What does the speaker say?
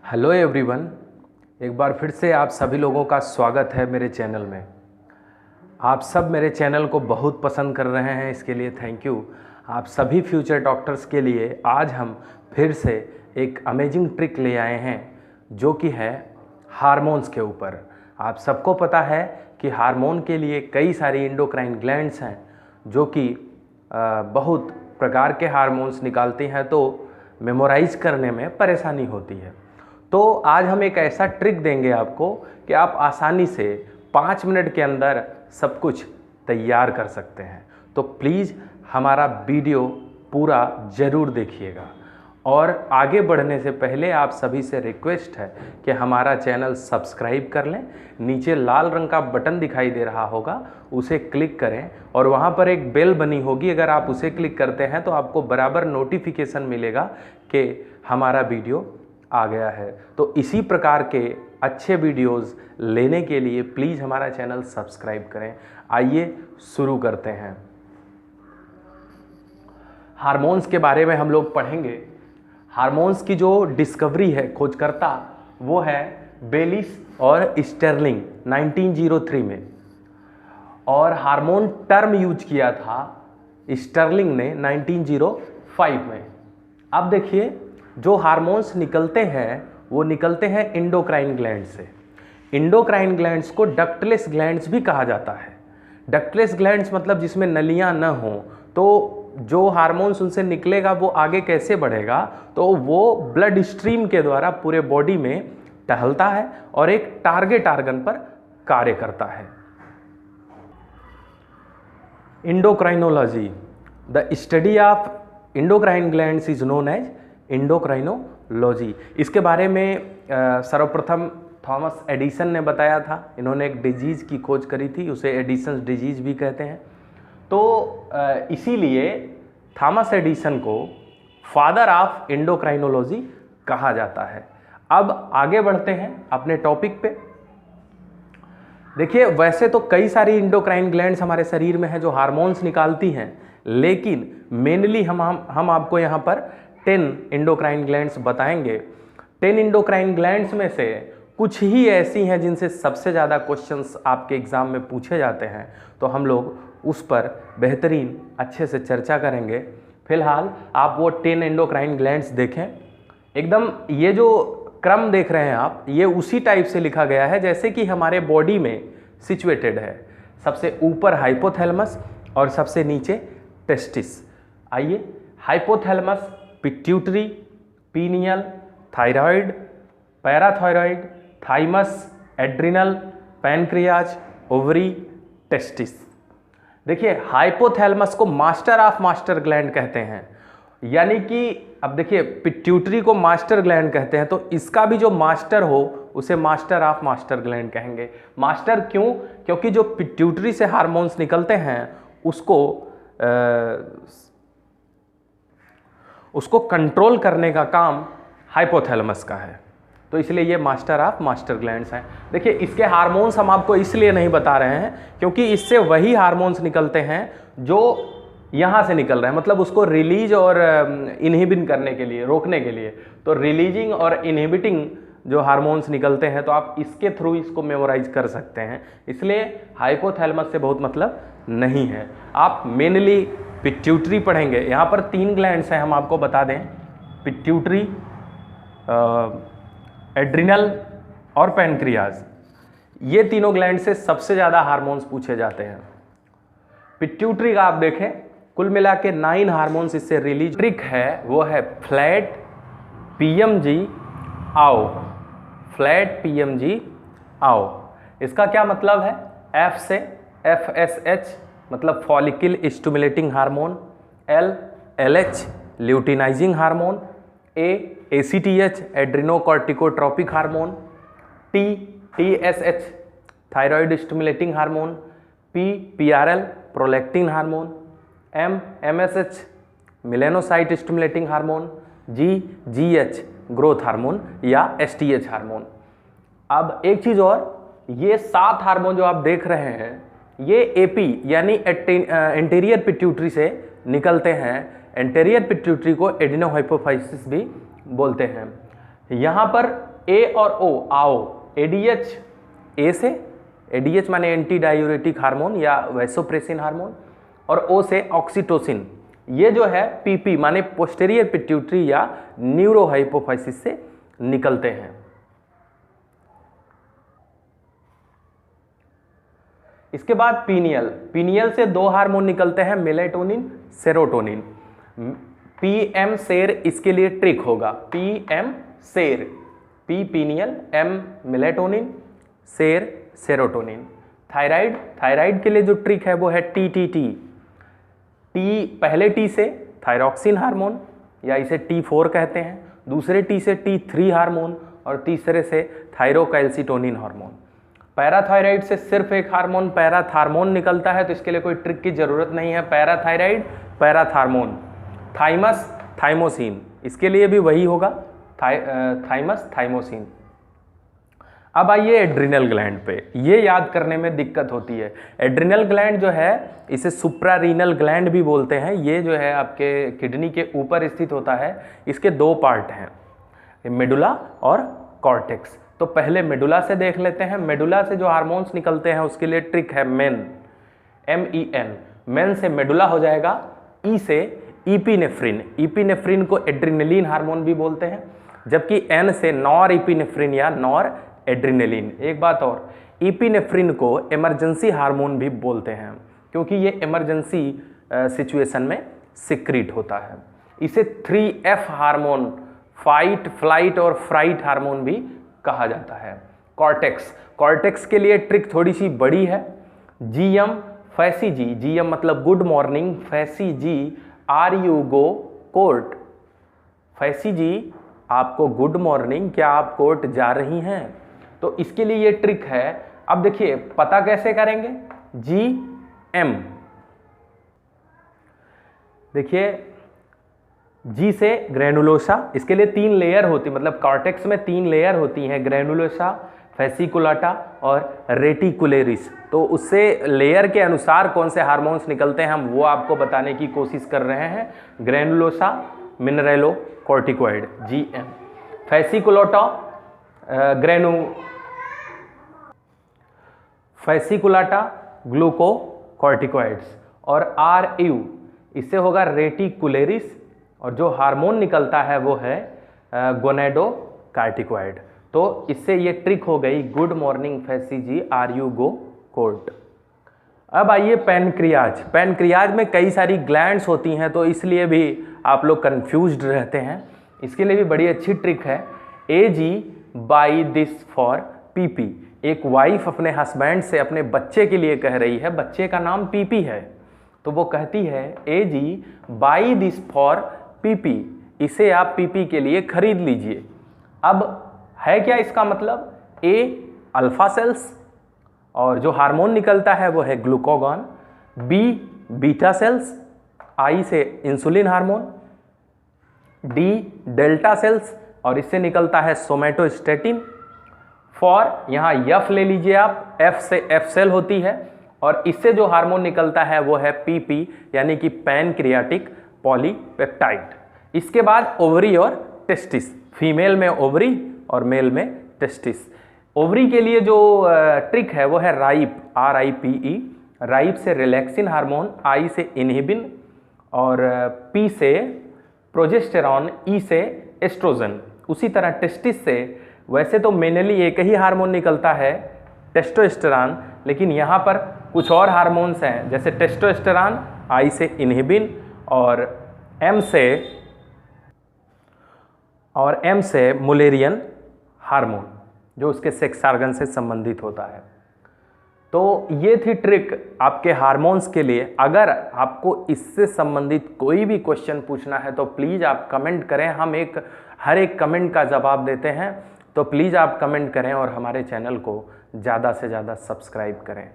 Hello everyone, एक बार फिर से आप सभी लोगों का स्वागत है मेरे चैनल में। आप सब मेरे चैनल को बहुत पसंद कर रहे हैं, इसके लिए थैंक यू। आप सभी फ्यूचर डॉक्टर्स के लिए आज हम फिर से एक अमेजिंग ट्रिक ले आए हैं जो कि है हार्मोन्स के ऊपर। आप सबको पता है कि हार्मोन के लिए कई सारी एंडोक्राइन ग्लैंड्स हैं जो कि बहुत प्रकार के हार्मोन्स निकालती हैं, तो मेमोराइज करने में परेशानी होती है। तो आज हम एक ऐसा ट्रिक देंगे आपको कि आप आसानी से 5 मिनट के अंदर सब कुछ तैयार कर सकते हैं। तो प्लीज़ हमारा वीडियो पूरा ज़रूर देखिएगा। और आगे बढ़ने से पहले आप सभी से रिक्वेस्ट है कि हमारा चैनल सब्सक्राइब कर लें। नीचे लाल रंग का बटन दिखाई दे रहा होगा, उसे क्लिक करें और वहाँ पर एक बेल बनी होगी। अगर आप उसे क्लिक करते हैं तो आपको बराबर नोटिफिकेशन मिलेगा कि हमारा वीडियो आ गया है। तो इसी प्रकार के अच्छे वीडियोस लेने के लिए प्लीज़ हमारा चैनल सब्सक्राइब करें। आइए शुरू करते हैं। हार्मोन्स के बारे में हम लोग पढ़ेंगे। हार्मोन्स की जो डिस्कवरी है, खोजकर्ता, वो है बेलिस और स्टर्लिंग 1903 में। और हार्मोन टर्म यूज किया था स्टर्लिंग ने 1905 में। अब देखिए, जो हार्मोन्स निकलते हैं वो निकलते हैं एंडोक्राइन ग्लैंड से। एंडोक्राइन ग्लैंड्स को डक्टलेस ग्लैंड्स भी कहा जाता है। डक्टलेस ग्लैंड्स मतलब जिसमें नलियां न हों। तो जो हार्मोन्स उनसे निकलेगा वो आगे कैसे बढ़ेगा, तो वो ब्लड स्ट्रीम के द्वारा पूरे बॉडी में टहलता है और एक टारगेट आर्गन पर कार्य करता है। Endocrinology, the study of endocrine glands is known as endocrinology. इसके बारे में सर्वप्रथम थॉमस एडिसन ने बताया था। इन्होंने एक डिजीज़ की खोज करी थी, उसे एडिसन डिजीज़ भी कहते हैं। तो इसीलिए थॉमस एडिसन को फादर ऑफ एंडोक्राइनोलॉजी कहा जाता है। अब आगे बढ़ते हैं अपने टॉपिक पे। देखिए, वैसे तो कई सारी एंडोक्राइन ग्लैंड्स हमारे शरीर में हैं जो हार्मोन्स निकालती हैं, लेकिन मेनली हम आपको यहाँ पर 10 एंडोक्राइन ग्लैंड्स बताएंगे। 10 एंडोक्राइन ग्लैंड्स में से कुछ ही ऐसी हैं जिनसे सबसे ज़्यादा क्वेश्चंस आपके एग्ज़ाम में पूछे जाते हैं, तो हम लोग उस पर बेहतरीन अच्छे से चर्चा करेंगे। फिलहाल आप वो 10 एंडोक्राइन ग्लैंड्स देखें। एकदम ये जो क्रम देख रहे हैं आप, ये उसी टाइप से लिखा गया है जैसे कि हमारे बॉडी में सिचुएटेड है। सबसे ऊपर हाइपोथैलेमस और सबसे नीचे टेस्टिस। आइए, hypothalamus pituitary, pineal, thyroid, parathyroid, thymus, adrenal, pancreas, ovary, testis. देखिए, हाइपोथैलेमस को मास्टर ऑफ मास्टर ग्लैंड कहते हैं। यानी कि अब देखिए, पिट्यूटरी को मास्टर ग्लैंड कहते हैं, तो इसका भी जो मास्टर हो उसे मास्टर ऑफ मास्टर ग्लैंड कहेंगे। मास्टर क्यों? क्योंकि जो पिट्यूटरी से हार्मोन्स निकलते हैं उसको कंट्रोल करने का काम हाइपोथैलेमस का है, तो इसलिए ये मास्टर ऑफ मास्टर ग्लैंड्स हैं। देखिए, इसके हार्मोन्स हम आपको इसलिए नहीं बता रहे हैं क्योंकि इससे वही हार्मोन्स निकलते हैं जो यहाँ से निकल रहे हैं, मतलब उसको रिलीज और इनहिबिट करने के लिए, रोकने के लिए। तो रिलीजिंग और इनहिबिटिंग जो हार्मोन्स निकलते हैं, तो आप इसके थ्रू इसको मेमोराइज कर सकते हैं। इसलिए हाइपोथैलेमस से बहुत मतलब नहीं है। आप मेनली पिट्यूटरी पढ़ेंगे। यहाँ पर 3 ग्लैंड्स हैं, हम आपको बता दें, पिट्यूटरी, एड्रिनल और पैनक्रियाज। ये तीनों ग्लैंड से सबसे ज़्यादा हार्मोन्स पूछे जाते हैं। पिट्यूटरी का आप देखें, कुल मिला के 9 हार्मोन्स इससे रिलीज। ट्रिक है वो है फ्लैट पीएमजी आओ। फ्लैट पीएमजी आओ, इसका क्या मतलब है? एफ से FSH मतलब follicle stimulating hormone, LH luteinizing hormone, ACTH adrenocorticotropic hormone, TSH thyroid stimulating hormone, PRL prolactin hormone, MSH melanocyte stimulating hormone, GH growth hormone या STH हार्मोन। अब एक चीज़ और, ये 7 हार्मोन जो आप देख रहे हैं ये AP यानी एंटीरियर पिट्यूटरी से निकलते हैं। एंटीरियर पिट्यूटरी को एडिनोहाइपोफाइसिस भी बोलते हैं। यहाँ पर ए और ओ आओ, एडीएच ए से, एडीएच माने एंटी डायूरेटिक हार्मोन या वैसोप्रेसिन हार्मोन, और ओ से ऑक्सीटोसिन। ये जो है पीपी माने पोस्टेरियर पिट्यूटरी या न्यूरोहाइपोफाइसिस से निकलते हैं। इसके बाद पीनियल, पीनियल से दो हार्मोन निकलते हैं, मेलेटोनिन, सेरोटोनिन। पीएम सेर इसके लिए ट्रिक होगा, पीएम सेर, पी पीनियल, एम मेलेटोनिन, सेर सेरोटोनिन। थायराइड, थायराइड के लिए जो ट्रिक है वो है टीटीटी, टी पहले टी से थायरॉक्सिन हार्मोन या इसे T4 कहते हैं, दूसरे टी से T3 हार्मोन और तीसरे से थायरोकैल्सिटोनिन हार्मोन। पैराथायराइड से सिर्फ एक हार्मोन पैराथार्मोन निकलता है, तो इसके लिए कोई ट्रिक की जरूरत नहीं है, पैराथायराइड पैराथार्मोन। थाइमस थाइमोसिन, इसके लिए भी वही होगा, थाइमस थाइमोसिन। अब आइए एड्रिनल ग्लैंड पे, ये याद करने में दिक्कत होती है। एड्रिनल ग्लैंड जो है इसे सुप्रारीनल ग्लैंड भी बोलते हैं, ये जो है आपके किडनी के ऊपर स्थित होता है। इसके दो पार्ट हैं, मेडुला और कॉर्टेक्स। तो पहले मेडुला से देख लेते हैं। मेडुला से जो हार्मोन्स निकलते हैं उसके लिए ट्रिक है मेन, MEN। मेन से मेडुला हो जाएगा, ई से इपिनेफ्रिन, इपिनेफ्रिन को एड्रिनलिन हार्मोन भी बोलते हैं, जबकि एन से नॉर इपिनेफ्रिन या नॉर एड्रिनलिन। एक बात और, इपिनेफ्रिन को इमरजेंसी हार्मोन भी बोलते हैं क्योंकि ये इमरजेंसी सिचुएशन में सिक्रीट होता है। इसे 3F हार्मोन, फाइट फ्लाइट और फ्राइट हार्मोन भी कहा जाता है। कॉर्टेक्स, कॉर्टेक्स के लिए ट्रिक थोड़ी सी बड़ी है। GM फैसी जी, GM मतलब good morning, फैसी ji are you go court, Faisi ji आपको गुड मॉर्निंग, क्या आप कोर्ट जा रही हैं? तो इसके लिए ये ट्रिक है। अब देखिए पता कैसे करेंगे, GM, देखिए जी से ग्रैनुलोसा, इसके लिए 3 लेयर होती, मतलब कॉर्टेक्स में 3 लेयर होती हैं, ग्रैनुलोसा, फेसिकुलाटा और रेटिकुलेरिस। तो उससे लेयर के अनुसार कौन से हार्मोन्स निकलते हैं हम वो आपको बताने की कोशिश कर रहे हैं। ग्रैनुलोसा मिनरेलो कॉर्टिकोइड GM, फेसिकुलाटा फेसिकुलाटा ग्लूकोकॉर्टिकोइड्स, और RU इससे होगा रेटिकुलेरिस, और जो हार्मोन निकलता है वो है गोनेडोकार्टिकोइड। तो इससे ये ट्रिक हो गई, good morning फैसी ji are you go court. अब आइए पैनक्रियाज, पैनक्रियाज में कई सारी ग्लैंड्स होती हैं तो इसलिए भी आप लोग कंफ्यूज्ड रहते हैं। इसके लिए भी बड़ी अच्छी ट्रिक है, AG by this for PP। एक वाइफ अपने हस्बैंड से अपने बच्चे के लिए कह रही है, बच्चे का नाम PP है, तो वो कहती है AG by this for PP, इसे आप PP के लिए खरीद लीजिए। अब है क्या इसका मतलब, A अल्फा सेल्स और जो हार्मोन निकलता है वो है glucagon, B beta cells, I से insulin hormone, D delta sales और इससे निकलता है सोमेटोस्टेटिन, फॉर यहाँ F ले लीजिए आप, F से F सेल होती है और इससे जो हार्मोन निकलता है वो है PP यानी कि पैनक्रियाटिक पॉलीपेप्टाइड। इसके बाद ओवरी और टेस्टिस, फीमेल में ओवरी और मेल में टेस्टिस। ओवरी के लिए जो ट्रिक है वो है राइप, RIPE, राइप से रिलैक्सिन हार्मोन, I से इनहिबिन और P से प्रोजेस्टेरॉन, E से एस्ट्रोजन। उसी तरह टेस्टिस से वैसे तो मेनली एक ही हार्मोन निकलता है टेस्टोस्टेरॉन, लेकिन यहाँ पर कुछ और हार्मोन्स हैं जैसे टेस्टोस्टेरॉन, I से इनहिबिन और M से मुलेरियन हार्मोन जो उसके सेक्स ऑर्गन से संबंधित होता है। तो ये थी ट्रिक आपके हार्मोन्स के लिए। अगर आपको इससे संबंधित कोई भी क्वेश्चन पूछना है तो प्लीज़ आप कमेंट करें, हम हर एक कमेंट का जवाब देते हैं। तो प्लीज़ आप कमेंट करें और हमारे चैनल को ज़्यादा से ज़्यादा सब्सक्राइब करें।